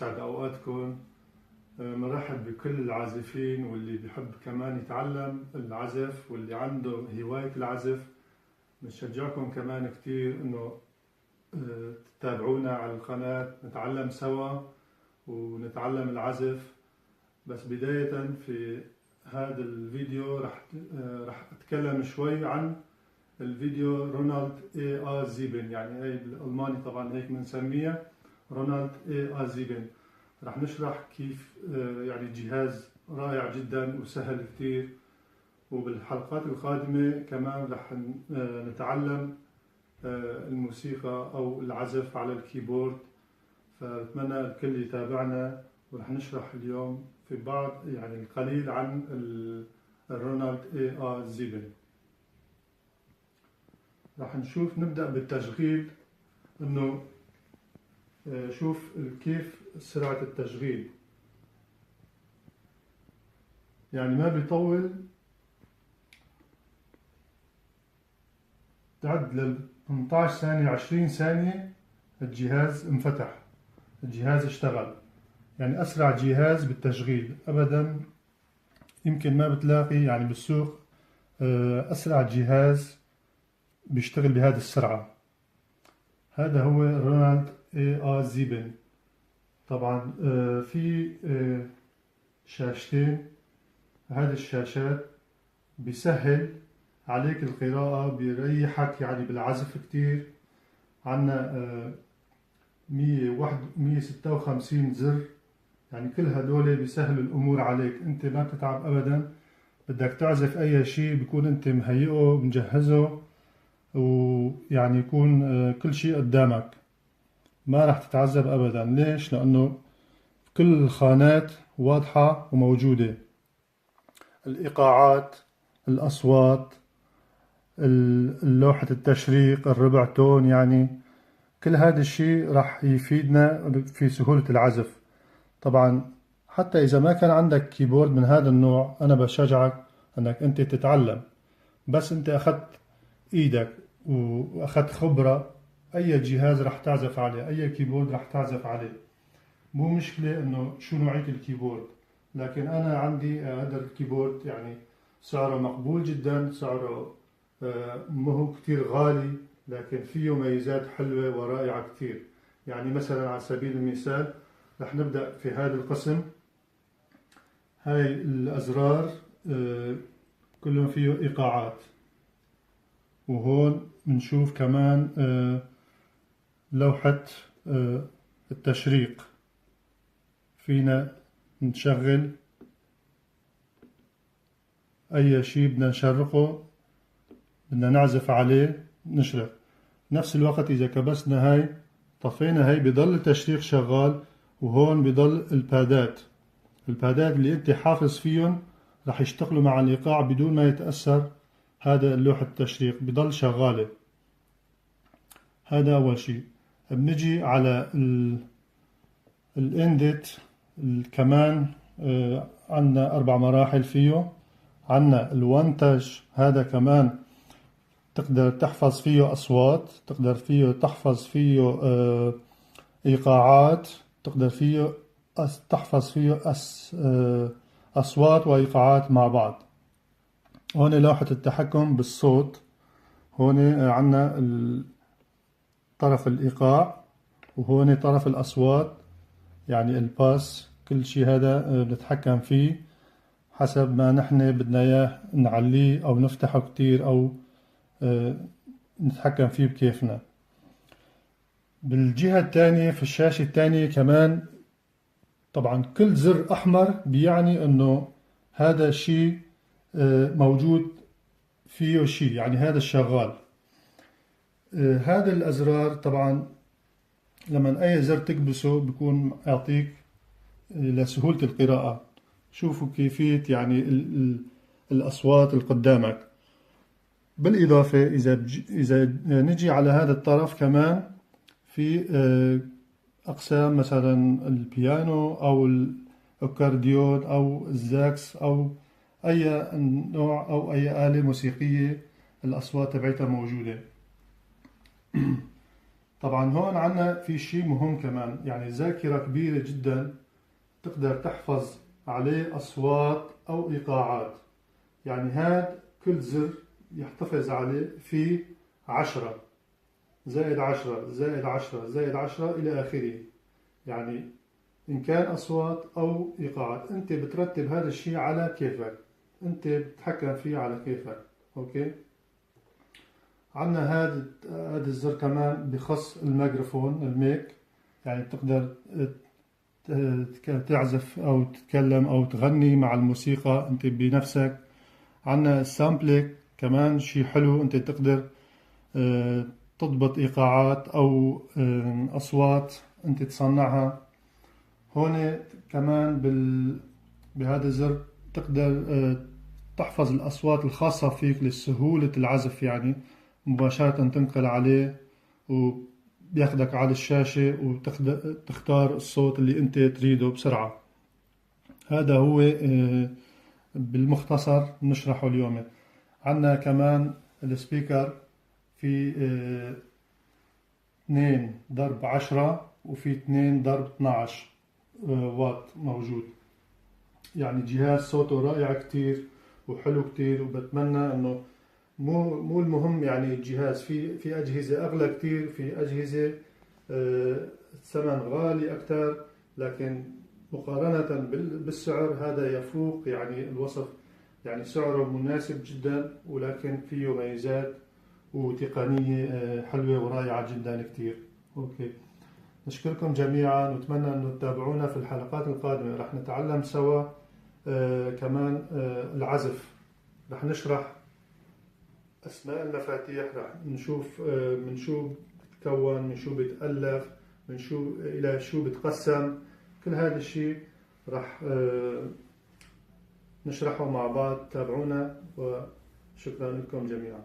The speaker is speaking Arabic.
يسعد أوقاتكم. مرحب بكل العازفين واللي بيحب كمان يتعلم العزف واللي عنده هواية العزف. بنشجعكم كمان كتير إنه تتابعونا على القناة، نتعلم سوا ونتعلم العزف. بس بداية في هذا الفيديو رح أتكلم شوي عن الفيديو رونالد A.A. زيبن، يعني هي بالألماني طبعا هيك بنسميها رونالد A.A. زيبن. رح نشرح كيف يعني جهاز رائع جدا وسهل كتير، وبالحلقات القادمة كمان رح نتعلم الموسيقى أو العزف على الكيبورد. فأتمنى الكل يتابعنا، ورح نشرح اليوم في بعض يعني القليل عن الرونالد A.A. زيبن. رح نشوف نبدأ بالتشغيل، إنه شوف كيف سرعة التشغيل، يعني ما بيطول، تعد لل 18 ثانية 20 ثانية الجهاز انفتح، الجهاز اشتغل. يعني أسرع جهاز بالتشغيل أبدا، يمكن ما بتلاقي يعني بالسوق أسرع جهاز بيشتغل بهذه السرعة. هذا هو رونالد A.A. زيبن. طبعا في شاشتين، هذه الشاشات بيسهل عليك القراءة، بيريحك يعني بالعزف كتير. عنا 156 زر، يعني كل هدول بيسهلوا الأمور عليك، أنت ما بتتعب أبدا. بدك تعزف أي شيء بيكون أنت مهيئه مجهزه، ويعني يكون كل شيء قدامك، ما رح تتعذب أبدا. ليش؟ لأنه كل الخانات واضحة وموجودة، الإيقاعات، الأصوات، اللوحة التشريق، الربع تون، يعني كل هذا الشيء رح يفيدنا في سهولة العزف. طبعا حتى إذا ما كان عندك كيبورد من هذا النوع، أنا بشجعك أنك أنت تتعلم. بس أنت أخذت إيدك وأخذت خبرة، أي جهاز رح تعزف عليه، أي كيبورد رح تعزف عليه. مو مشكلة إنه شو نوعية الكيبورد، لكن أنا عندي هذا الكيبورد يعني سعره مقبول جدا، سعره ما هو كتير غالي، لكن فيه ميزات حلوة ورائعة كتير. يعني مثلا على سبيل المثال رح نبدأ في هذا القسم. هاي الأزرار كلهم فيه إيقاعات، وهون بنشوف كمان لوحة التشريق، فينا نشغل أي شيء بدنا نشرقه، بدنا نعزف عليه نشرق. نفس الوقت إذا كبسنا هاي طفينا هاي، بضل التشريق شغال، وهون بضل البادات اللي انت حافظ فيهم رح يشتغلوا مع الإيقاع بدون ما يتأثر هذا اللوحة التشريق، بضل شغالة. هذا أول شيء. بنجي على الاندت كمان، عندنا 4 مراحل فيه. عندنا الوان تاج، هذا كمان تقدر تحفظ فيه أصوات، تقدر فيه تحفظ فيه إيقاعات، تقدر فيه تحفظ فيه أصوات وإيقاعات مع بعض. هون لوحة التحكم بالصوت، هون عندنا طرف الإيقاع، وهون طرف الأصوات، يعني الباس. كل شيء هذا بنتحكم فيه حسب ما نحن بدنا إياه، نعليه أو نفتحه كتير، أو نتحكم فيه بكيفنا. بالجهة الثانية في الشاشة الثانية كمان، طبعا كل زر أحمر بيعني إنه هذا الشيء موجود فيه شيء، يعني هذا الشغال. هذا الأزرار طبعا لما أي زر تكبسه بيكون يعطيك لسهولة القراءة. شوفوا كيفية يعني الأصوات اللي قدامك. بالإضافة إذا نجي على هذا الطرف كمان، في أقسام مثلا البيانو أو الأكورديون أو الزاكس أو أي نوع أو أي آلة موسيقية الأصوات تبعتها موجودة. طبعا هون عنا في شيء مهم كمان، يعني ذاكرة كبيرة جدا تقدر تحفظ عليه أصوات أو إيقاعات. يعني هاد كل زر يحتفظ عليه في 10 زائد 10 زائد 10 زائد 10 إلى آخره. يعني إن كان أصوات أو إيقاعات أنت بترتب هذا الشيء على كيفك، أنت بتتحكم فيه على كيفك. أوكي. عنا هذا الزر كمان بخص الميكروفون الميك، يعني بتقدر تعزف أو تتكلم أو تغني مع الموسيقى أنت بنفسك. عنا السامبليك كمان شيء حلو، أنت تقدر تضبط إيقاعات أو أصوات أنت تصنعها. هون كمان بهذا الزر تقدر تحفظ الأصوات الخاصة فيك لسهولة العزف، يعني مباشرة تنقل عليه وبياخدك على الشاشة وتختار الصوت اللي أنت تريده بسرعة. هذا هو بالمختصر نشرحه اليوم. عندنا كمان السبيكر في 2 ضرب 10 وفي 2 ضرب 12 واط موجود. يعني جهاز صوته رائع كتير وحلو كتير، وبتمنى انه مو المهم يعني الجهاز، في اجهزة اغلى كتير، في اجهزة الثمن غالي اكتر، لكن مقارنة بالسعر هذا يفوق يعني الوصف. يعني سعره مناسب جدا، ولكن فيه ميزات وتقنية حلوة ورائعة جدا كتير. اوكي، نشكركم جميعا ونتمنى أن تتابعونا في الحلقات القادمة. رح نتعلم سوا كمان العزف، رح نشرح أسماء المفاتيح، رح نشوف من شو بتكون، من شو بتألف، من شو إلى شو بتقسم. كل هذا الشيء رح نشرحه مع بعض. تابعونا وشكرا لكم جميعا.